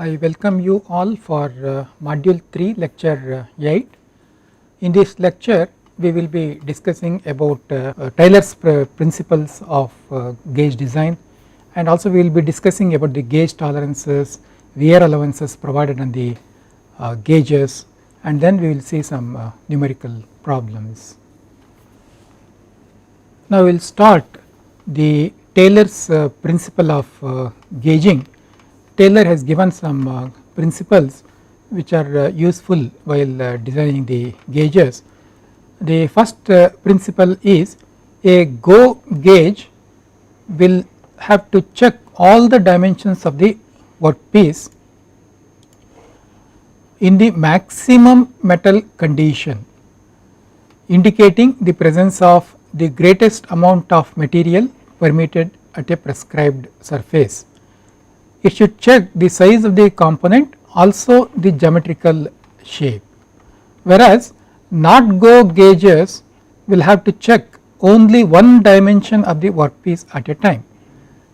I welcome you all for module 3 lecture 8. In this lecture we will be discussing about Taylor's principles of gauge design, and also we will be discussing about the gauge tolerances, wear allowances provided on the gauges, and then we will see some numerical problems. Now we will start the Taylor's principle of gauging. Taylor has given some principles which are useful while designing the gauges. The first principle is a GO gauge will have to check all the dimensions of the workpiece in the maximum metal condition, indicating the presence of the greatest amount of material permitted at a prescribed surface. It should check the size of the component, also the geometrical shape, whereas not GO gauges will have to check only one dimension of the workpiece at a time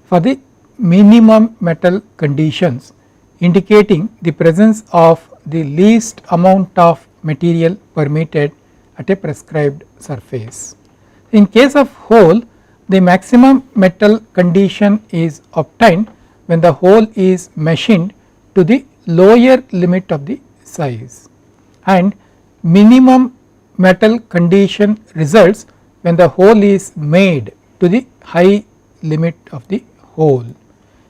for the minimum metal conditions, indicating the presence of the least amount of material permitted at a prescribed surface. In case of hole, the maximum metal condition is obtained when the hole is machined to the lower limit of the size, and minimum metal condition results when the hole is made to the high limit of the hole.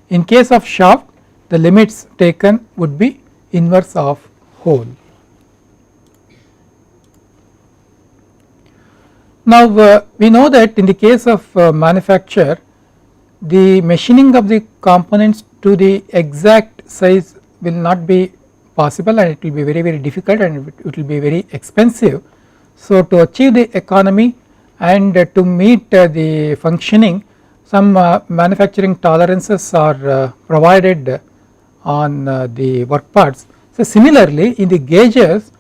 In case of shaft, the limits taken would be inverse of hole. Now we know that in the case of manufacture, the machining of the components to the exact size will not be possible, and it will be very difficult, and it will be very expensive. So to achieve the economy and to meet the functioning, some manufacturing tolerances are provided on the work parts. So similarly in the gauges,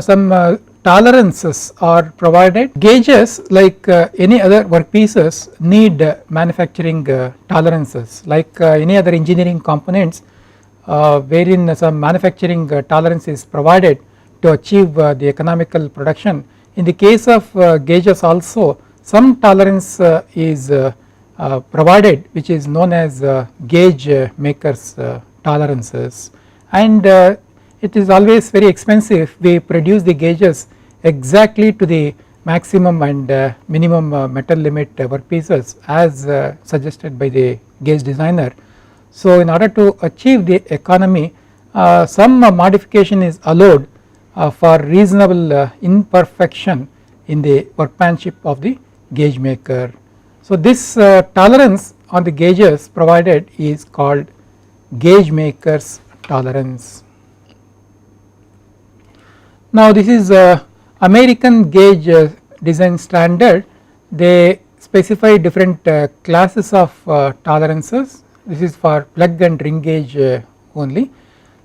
some tolerances are provided. Gauges, like any other workpieces, need manufacturing tolerances like any other engineering components, wherein some manufacturing tolerance is provided to achieve the economical production. In the case of gauges also, some tolerance is provided, which is known as gauge makers tolerances, and it is always very expensive. We produce the gauges exactly to the maximum and minimum metal limit workpieces as suggested by the gauge designer. So in order to achieve the economy, some modification is allowed for reasonable imperfection in the workmanship of the gauge maker. So this tolerance on the gauges provided is called gauge maker's tolerance. Now this is American gauge design standard. They specify different classes of tolerances. This is for plug and ring gauge only.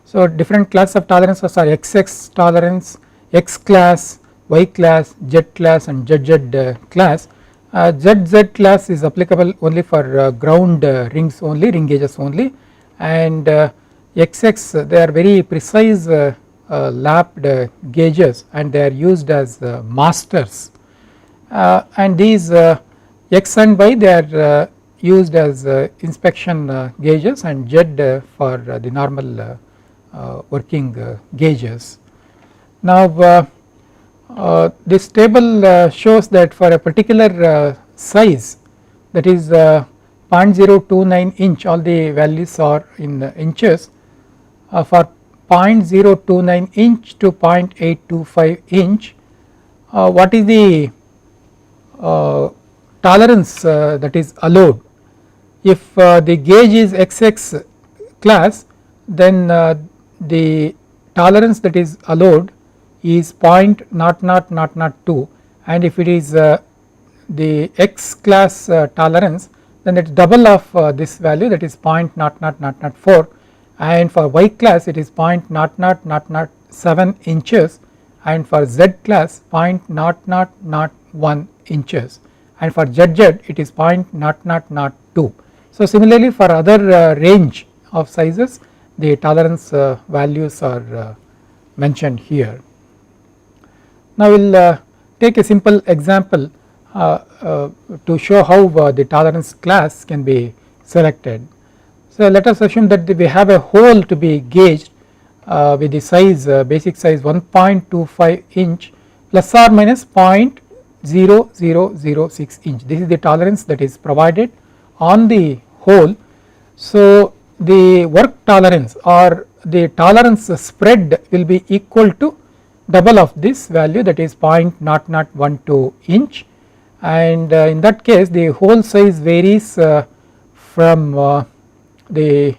So different classes of tolerances are XX tolerance, X class, Y class, Z class, and ZZ class. ZZ class is applicable only for ground rings only, ring gauges only, and XX, they are very precise lapped gauges, and they are used as masters, and these X and Y, they are used as inspection gauges, and Z for the normal working gauges. Now this table shows that for a particular size, that is 0.029 inch, all the values are in inches. For 0.029 inch to 0.825 inch, what is the tolerance that is allowed? If the gauge is XX class, then the tolerance that is allowed is 0.00002, and if it is the X class tolerance, then it is double of this value, that is 0.00004, and for Y class it is 0.00007 inches, and for Z class 0.0001 inches, and for ZZ it is 0.002. So similarly for other range of sizes, the tolerance values are mentioned here. Now we will take a simple example to show how the tolerance class can be selected. So let us assume that we have a hole to be gauged with the size basic size 1.25 inch plus or minus 0.0006 inch. This is the tolerance that is provided on the hole. So the work tolerance or the tolerance spread will be equal to double of this value, that is 0.0012 inch, and in that case the hole size varies from the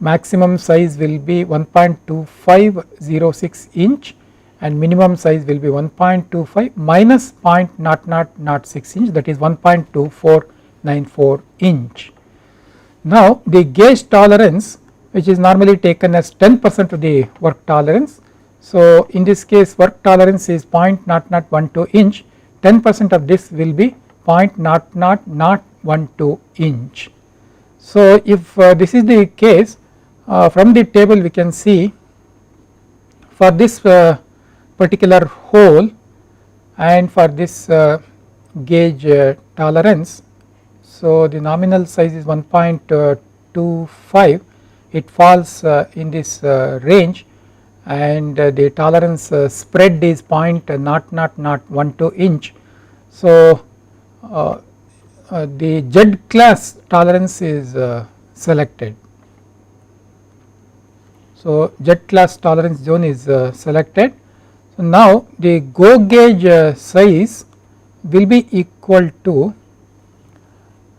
maximum size will be 1.2506 inch and minimum size will be 1.25 minus 0.0006 inch, that is 1.2494 inch. Now the gauge tolerance, which is normally taken as 10% of the work tolerance. So in this case work tolerance is 0.0012 inch, 10% of this will be 0.0012 inch. So if this is the case, from the table we can see for this particular hole and for this gauge tolerance, so the nominal size is 1.25, it falls in this range, and the tolerance spread is 0.0012 inch. So the Z class tolerance is selected. So Z class tolerance zone is selected. So now the go gauge size will be equal to,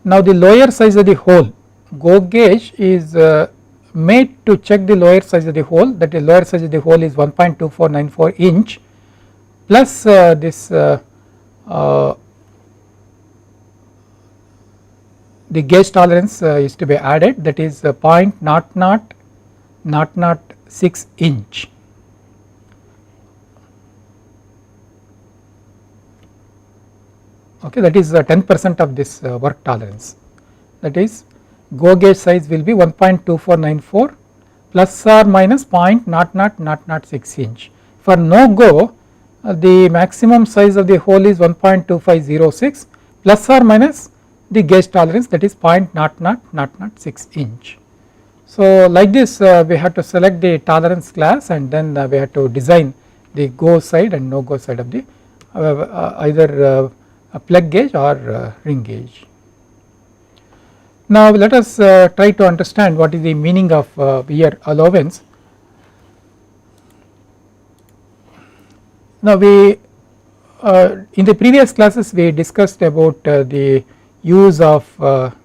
now the lower size of the hole, go gauge is made to check the lower size of the hole, that the lower size of the hole is 1.2494 inch plus this the gauge tolerance is to be added, that is 0.0006 inch. Okay, that is 10% of this work tolerance, that is go gauge size will be 1.2494 plus or minus 0.0006 inch. For no go the maximum size of the hole is 1.2506 plus or minus the gauge tolerance, that is 0.0006 inch. So like this we have to select the tolerance class and then we have to design the go side and no go side of the either a plug gauge or ring gauge. Now let us try to understand what is the meaning of wear allowance. Now we in the previous classes we discussed about the use of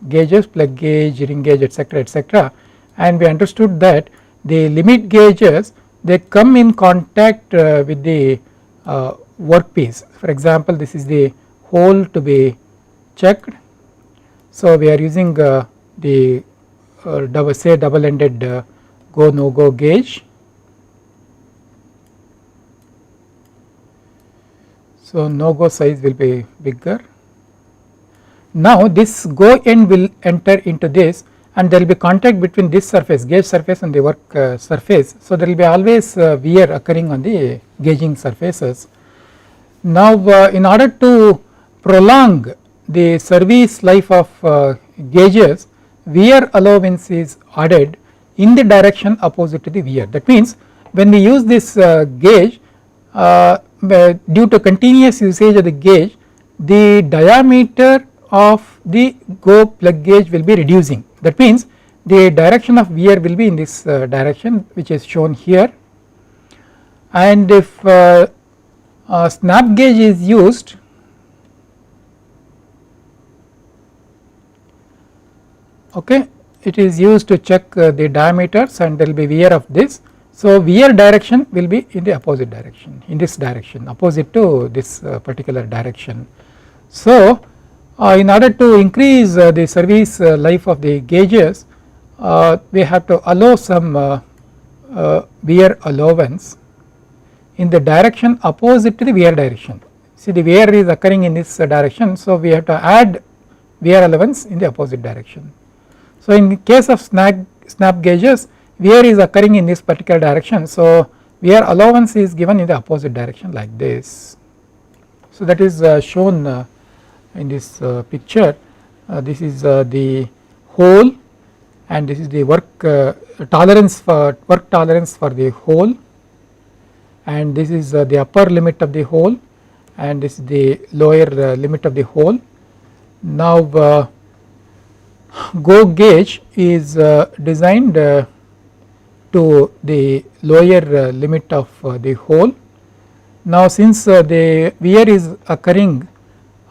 gauges, plug gauge, ring gauge, etc., and we understood that the limit gauges, they come in contact with the workpiece. For example, this is the hole to be checked. So we are using the double ended go no go gauge. So no go size will be bigger. Now this go end will enter into this and there will be contact between this surface, gauge surface, and the work surface. So there will be always wear occurring on the gauging surfaces. Now in order to prolong the service life of gauges, wear allowance is added in the direction opposite to the wear. That means when we use this gauge, due to continuous usage of the gauge, the diameter of the go plug gauge will be reducing. That means the direction of wear will be in this direction, which is shown here, and if snap gauge is used, okay, it is used to check the diameters and there will be wear of this. So wear direction will be in the opposite direction, in this direction, opposite to this particular direction. So in order to increase the service life of the gauges, we have to allow some wear allowance in the direction opposite to the wear direction. See, the wear is occurring in this direction, so we have to add wear allowance in the opposite direction. So in case of snap gauges, wear is occurring in this particular direction. So, wear allowance is given in the opposite direction like this. So, that is shown in this picture. This is the hole and this is the work tolerance for the hole, and this is the upper limit of the hole and this is the lower limit of the hole. Now, GO gauge is designed to the lower limit of the hole. Now, since the wear is occurring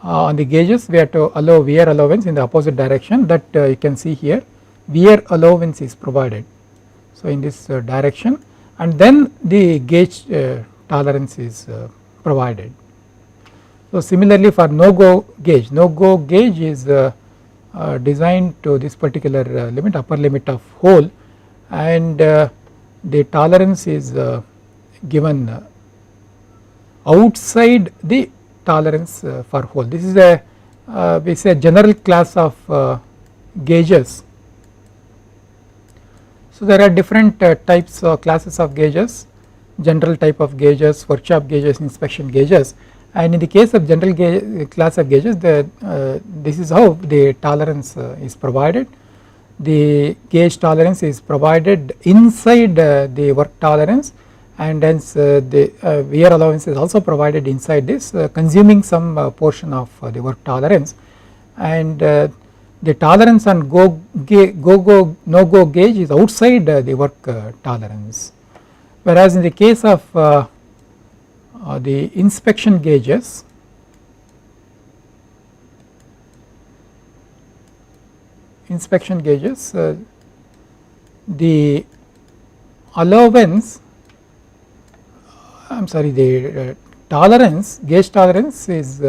on the gauges, we have to allow wear allowance in the opposite direction, that you can see here wear allowance is provided. So, in this direction, and then the gauge tolerance is provided. So, similarly for no go gauge is designed to this particular limit, upper limit of hole, and the tolerance is given outside the tolerance for hole. This is a we say general class of gauges. So, there are different types or classes of gauges, general type of gauges, workshop gauges, inspection gauges, and in the case of general class of gauges, this is how the tolerance is provided. The gauge tolerance is provided inside the work tolerance, and hence the wear allowance is also provided inside this, consuming some portion of the work tolerance, and the tolerance on no go gauge is outside the work tolerance, whereas in the case of the inspection gauges, the allowance the tolerance, gauge tolerance is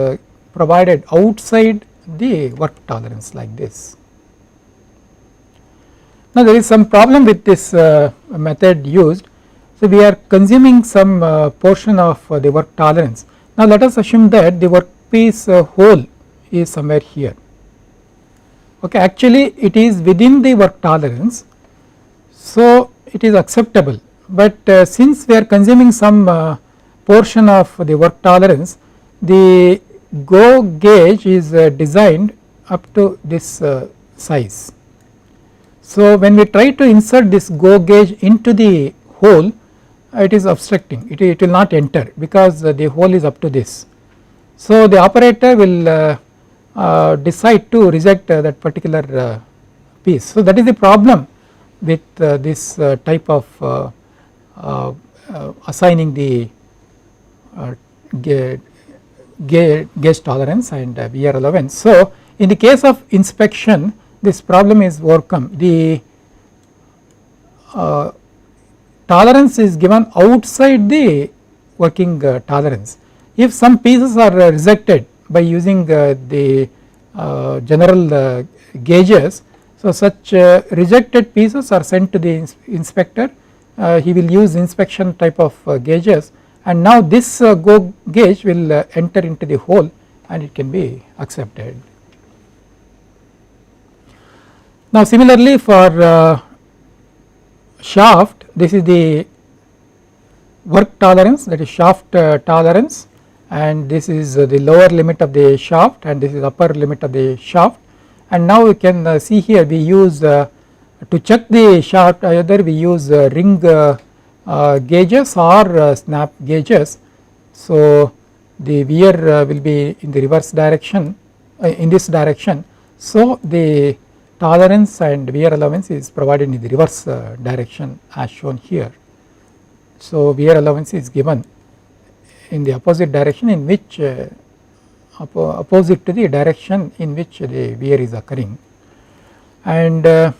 provided outside the work tolerance like this. Now, there is some problem with this method used. So, we are consuming some portion of the work tolerance. Now, let us assume that the workpiece hole is somewhere here. Okay, actually it is within the work tolerance, so it is acceptable, but since we are consuming some portion of the work tolerance, the GO gauge is designed up to this size. So, when we try to insert this GO gauge into the hole, it is obstructing, it will not enter because the hole is up to this. So, the operator will decide to reject that particular piece. So, that is the problem with this type of assigning the gauge tolerance and wear allowance. So, in the case of inspection, this problem is overcome. The tolerance is given outside the working tolerance. If some pieces are rejected by using the general gauges, so such rejected pieces are sent to the inspector. He will use inspection type of gauges, and now this GO gauge will enter into the hole and it can be accepted. Now, similarly for shaft, this is the work tolerance, that is shaft tolerance, and this is the lower limit of the shaft and this is upper limit of the shaft. And now we can see here we use to check the shaft, either we use ring gauges or snap gauges. So, the wear will be in the reverse direction, in this direction. So, the tolerance and wear allowance is provided in the reverse direction as shown here. So, wear allowance is given in the opposite direction, in which opposite to the direction in which the wear is occurring. And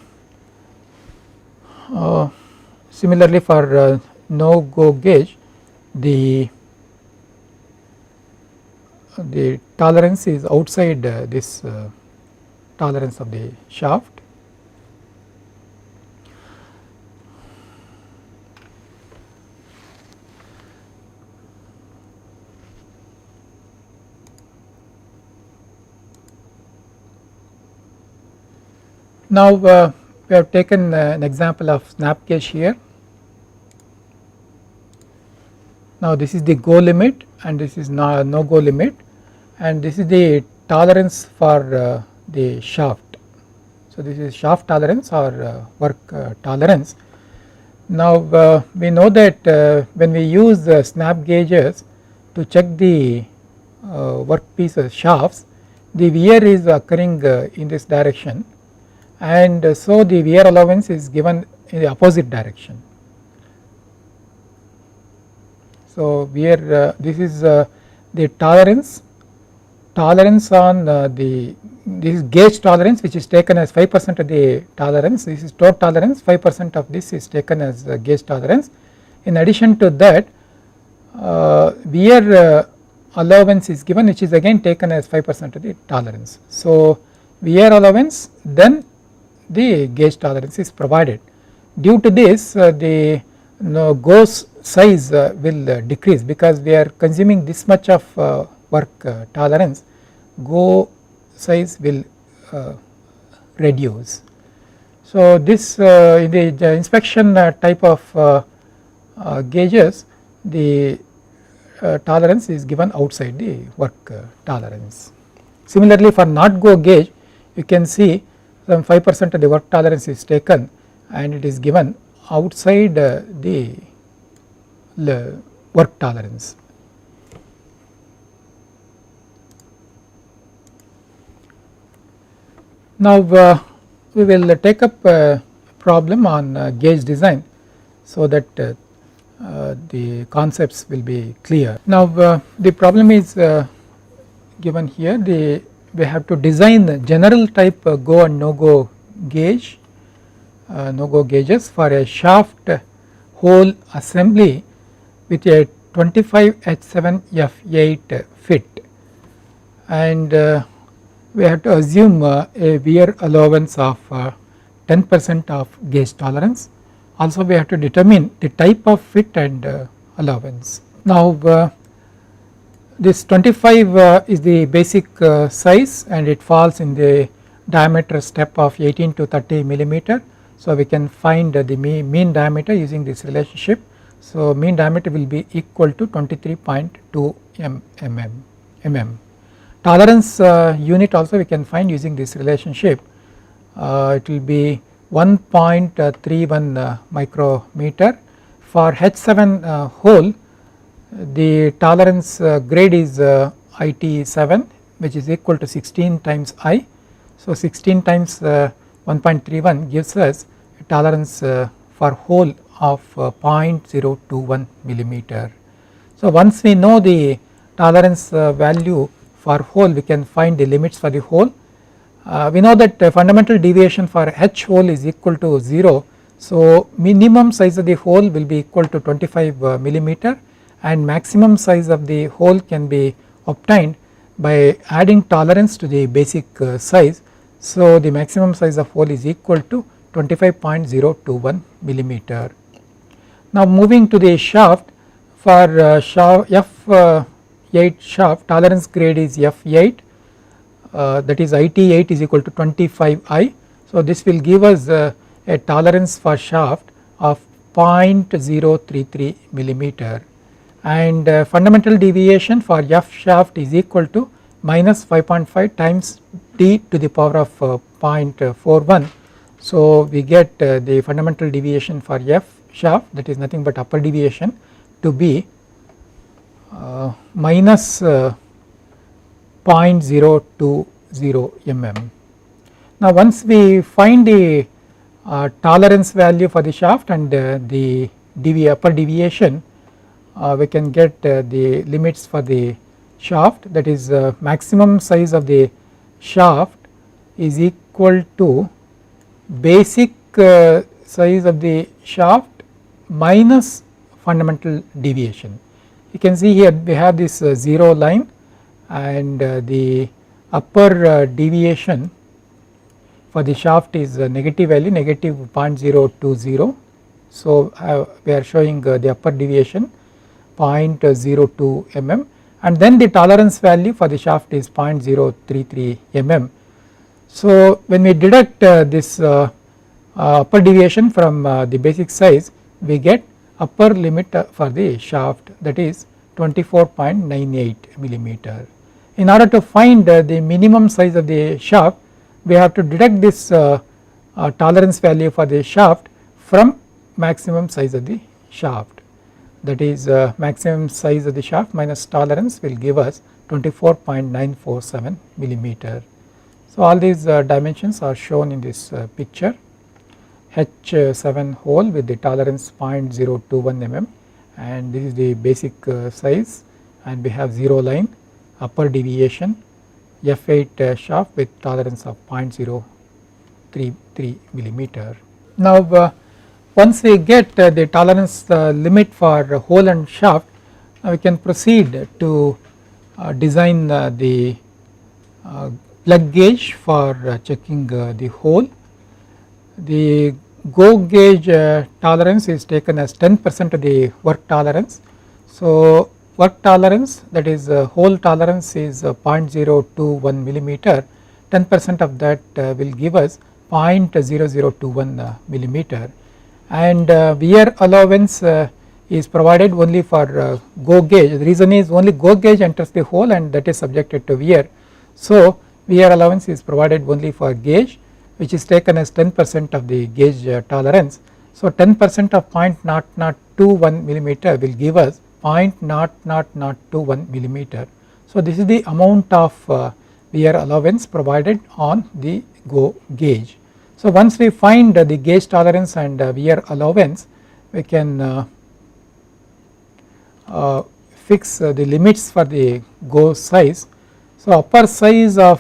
similarly for no go gauge, the tolerance is outside this tolerance of the shaft. Now, we have taken an example of snap gauge here. Now this is the go limit and this is no go limit, and this is the tolerance for the shaft. So this is shaft tolerance or work tolerance. Now we know that when we use snap gauges to check the workpiece shafts, the wear is occurring in this direction, and so the wear allowance is given in the opposite direction. So wear this is the tolerance on this is gauge tolerance, which is taken as 5% of the tolerance. This is torque tolerance, 5% of this is taken as gauge tolerance. In addition to that, wear allowance is given, which is again taken as 5% of the tolerance. So wear allowance, then the gauge tolerance is provided. Due to this, the go size will decrease, because we are consuming this much of work tolerance. Go size will reduce. So this in the inspection type of gauges, the tolerance is given outside the work tolerance. Similarly, for not go gauge, you can see some 5% of the work tolerance is taken and it is given outside the work tolerance. Now we will take up a problem on gauge design, so that the concepts will be clear. Now the problem is given here. We have to design the general type go and no go gauge, no go gauges for a shaft hole assembly with a 25H7F8 fit, and we have to assume a wear allowance of 10% of gauge tolerance. Also we have to determine the type of fit and allowance. Now this 25 is the basic size, and it falls in the diameter step of 18 to 30 millimeter. So we can find the mean diameter using this relationship. So mean diameter will be equal to 23.2 mm. Tolerance unit also we can find using this relationship. It will be 1.31 micrometer. For H7 hole, the tolerance grade is IT7, which is equal to 16 times I. So 16 times 1.31 gives us a tolerance for hole of 0.021 millimeter. So once we know the tolerance value for hole, we can find the limits for the hole. We know that fundamental deviation for H hole is equal to 0. So minimum size of the hole will be equal to 25 millimeter, and maximum size of the hole can be obtained by adding tolerance to the basic size. So the maximum size of hole is equal to 25.021 millimeter. Now moving to the shaft, for F8 shaft, tolerance grade is F8, that is IT8 is equal to 25I. So this will give us a tolerance for shaft of 0.033 millimeter, and fundamental deviation for F shaft is equal to minus 5.5 times d to the power of 0.41. So we get the fundamental deviation for F shaft, that is nothing but upper deviation, to be minus 0.020 mm. Now once we find the tolerance value for the shaft and the upper deviation, we can get the limits for the shaft, that is maximum size of the shaft is equal to basic size of the shaft minus fundamental deviation. You can see here we have this 0 line, and the upper deviation for the shaft is negative value, negative 0.020. So we are showing the upper deviation 0.02 mm, and then the tolerance value for the shaft is 0.033 mm. So when we deduct this upper deviation from the basic size, we get upper limit for the shaft, that is 24.98 millimeter. In order to find the minimum size of the shaft, we have to deduct this tolerance value for the shaft from maximum size of the shaft, that is maximum size of the shaft minus tolerance will give us 24.947 millimeter. So, all these dimensions are shown in this picture. H7 hole with the tolerance 0.021 mm, and this is the basic size, and we have 0 line, upper deviation, F8 shaft with tolerance of 0.033 millimeter. Now once we get the tolerance limit for hole and shaft, we can proceed to design the plug gauge for checking the hole. The go gauge tolerance is taken as 10% of the work tolerance. So, work tolerance, that is hole tolerance is 0.021 millimeter, 10% of that will give us 0.0021 millimeter, and wear allowance is provided only for go gauge. The reason is only go gauge enters the hole and that is subjected to wear. So, wear allowance is provided only for gauge, which is taken as 10% of the gauge tolerance. So, 10% of 0.0021 millimeter will give us 0.0021 millimeter. So, this is the amount of wear allowance provided on the go gauge. So, once we find the gauge tolerance and wear allowance, we can fix the limits for the go size. So, upper size of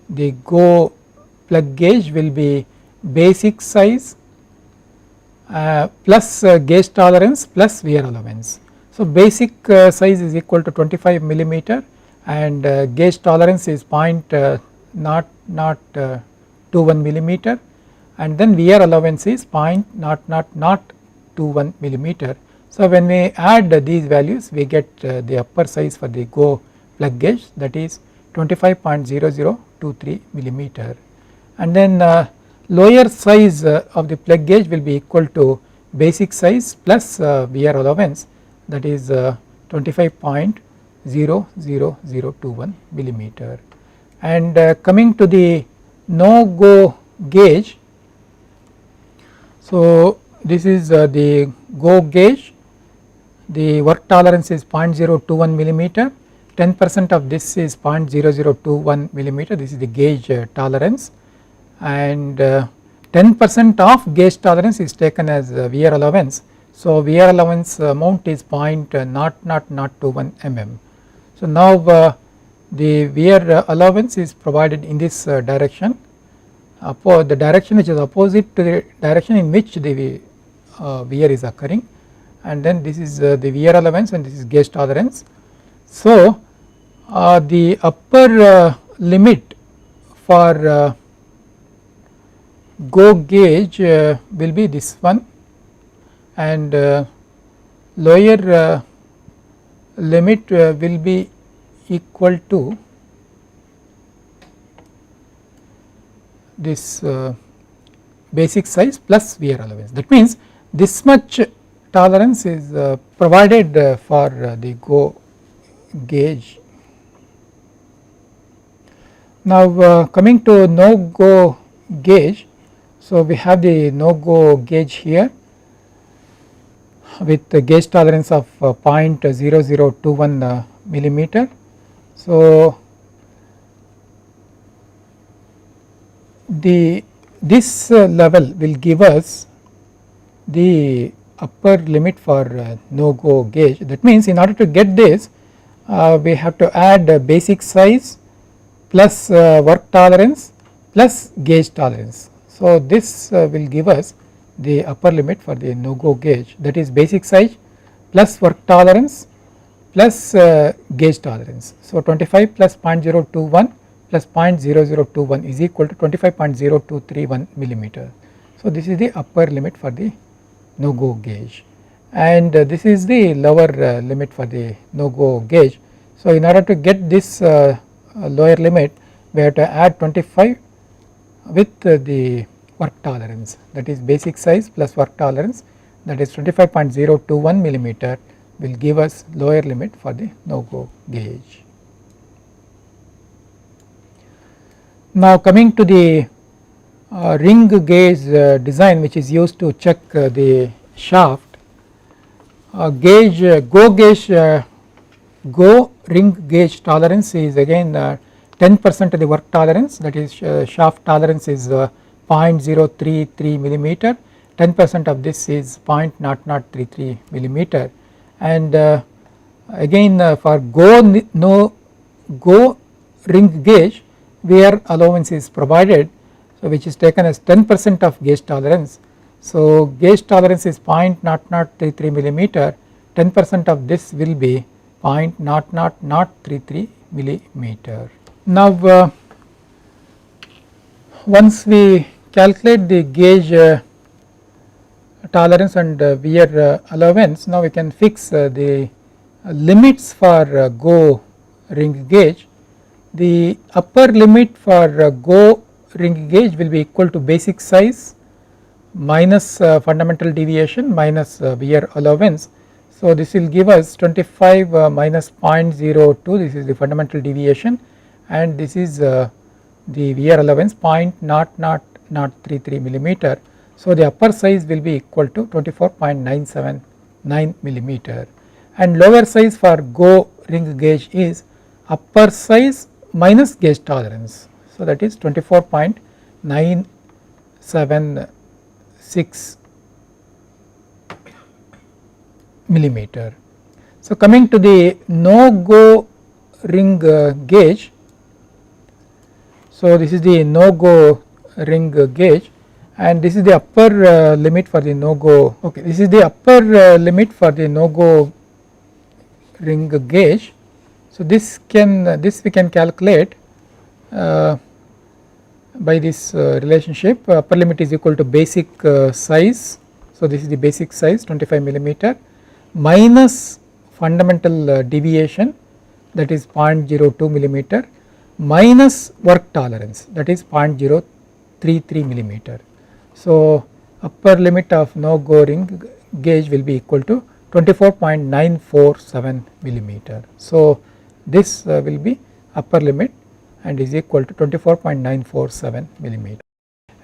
the go plug gauge will be basic size plus gauge tolerance plus wear allowance. So, basic size is equal to 25 millimeter and gauge tolerance is 0.0021 millimeter, and then wear allowance is 0.0021 millimeter. So, when we add these values, we get the upper size for the go plug gauge, that is 25.0023 millimeter, and then lower size of the plug gauge will be equal to basic size plus wear allowance, that is 25.00021 millimeter. And coming to the no go gauge, so this is the go gauge, the work tolerance is 0.021 millimeter, 10% of this is 0.0021 millimeter, this is the gauge tolerance, and 10% of gauge tolerance is taken as wear allowance. So, wear allowance amount is 0.0021 mm. So, now the wear allowance is provided in this direction, the direction which is opposite to the direction in which the wear is occurring, and then this is the wear allowance and this is gauge tolerance. So, the upper limit for go gauge will be this one, and lower limit will be equal to this basic size plus wear allowance. That means this much tolerance is provided for the go gauge. Now coming to no go gauge, so we have the no go gauge here with the gauge tolerance of 0.0021 millimeter. So, this level will give us the upper limit for no go gauge. That means in order to get this we have to add basic size plus work tolerance plus gauge tolerance. So, this will give us the upper limit for the no go gauge, that is basic size plus work tolerance plus gauge tolerance. So, 25 plus 0.021 plus 0.0021 is equal to 25.0231 millimeter. So, this is the upper limit for the no go gauge, and this is the lower limit for the no go gauge. So, in order to get this lower limit, we have to add 25 with the work tolerance, that is basic size plus work tolerance, that is 25.021 millimeter will give us lower limit for the no go gauge. Now coming to the ring gauge design which is used to check the shaft, go ring gauge tolerance is again 10% of the work tolerance, that is shaft tolerance is 0.033 millimeter, 10% of this is 0.0033 millimeter, and again for go ring gauge where allowance is provided, so which is taken as 10% of gauge tolerance. So gauge tolerance is 0.0033 millimeter, 10% of this will be 0.0033 millimeter. Now once we calculate the gauge tolerance and wear allowance, now we can fix the limits for go ring gauge. The upper limit for go ring gauge will be equal to basic size minus fundamental deviation minus wear allowance. So this will give us 25 minus 0.02, this is the fundamental deviation, and this is the wear allowance 0.0033 millimeter. So the upper size will be equal to 24.979 millimeter, and lower size for go ring gauge is upper size minus gauge tolerance, so that is 24.976 millimeter. So coming to the no go ring gauge, so this is the no go ring gauge, and this is the upper limit for the no go, okay, this is the upper limit for the no go ring gauge. So this we can calculate by this relationship, upper limit is equal to basic size, so this is the basic size 25 millimeter minus fundamental deviation, that is 0.02 millimeter, minus work tolerance, that is 0.033 millimeter. So upper limit of no go ring gauge will be equal to 24.947 millimeter. So this will be upper limit and is equal to 24.947 millimeter,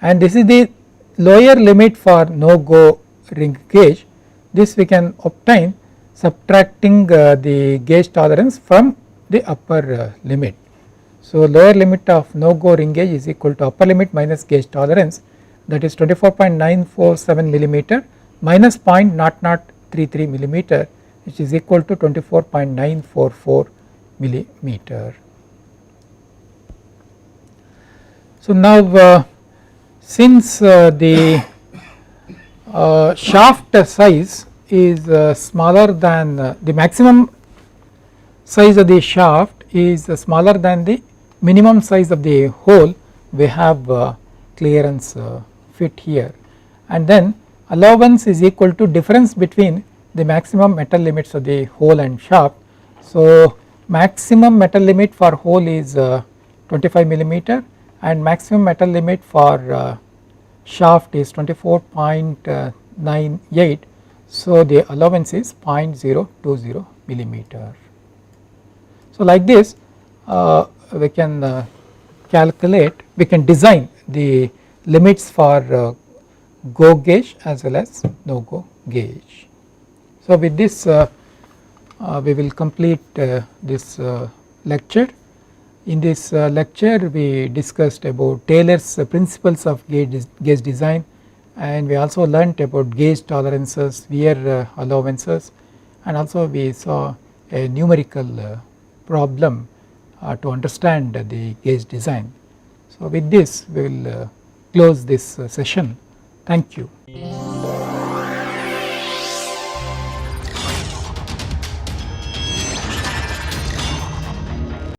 and this is the lower limit for no go ring gauge. This we can obtain subtracting the gauge tolerance from the upper limit. So lower limit of no go ring gauge is equal to upper limit minus gauge tolerance, that is 24.947 millimeter minus 0.0033 millimeter, which is equal to 24.944 millimeter. So now since the shaft size is smaller than the maximum size of the shaft is smaller than the minimum size of the hole, we have clearance fit here, and then allowance is equal to difference between the maximum metal limits of the hole and shaft. So maximum metal limit for hole is 25 millimeter and maximum metal limit for shaft is 24.98, so the allowance is 0.020 millimeter. So like this we can calculate, we can design the limits for go gauge as well as no go gauge. So with this we will complete this lecture. In this lecture we discussed about Taylor's principles of gauge design, and we also learnt about gauge tolerances, wear allowances, and also we saw a numerical problem to understand the gauge design. So with this we will close this session. Thank you.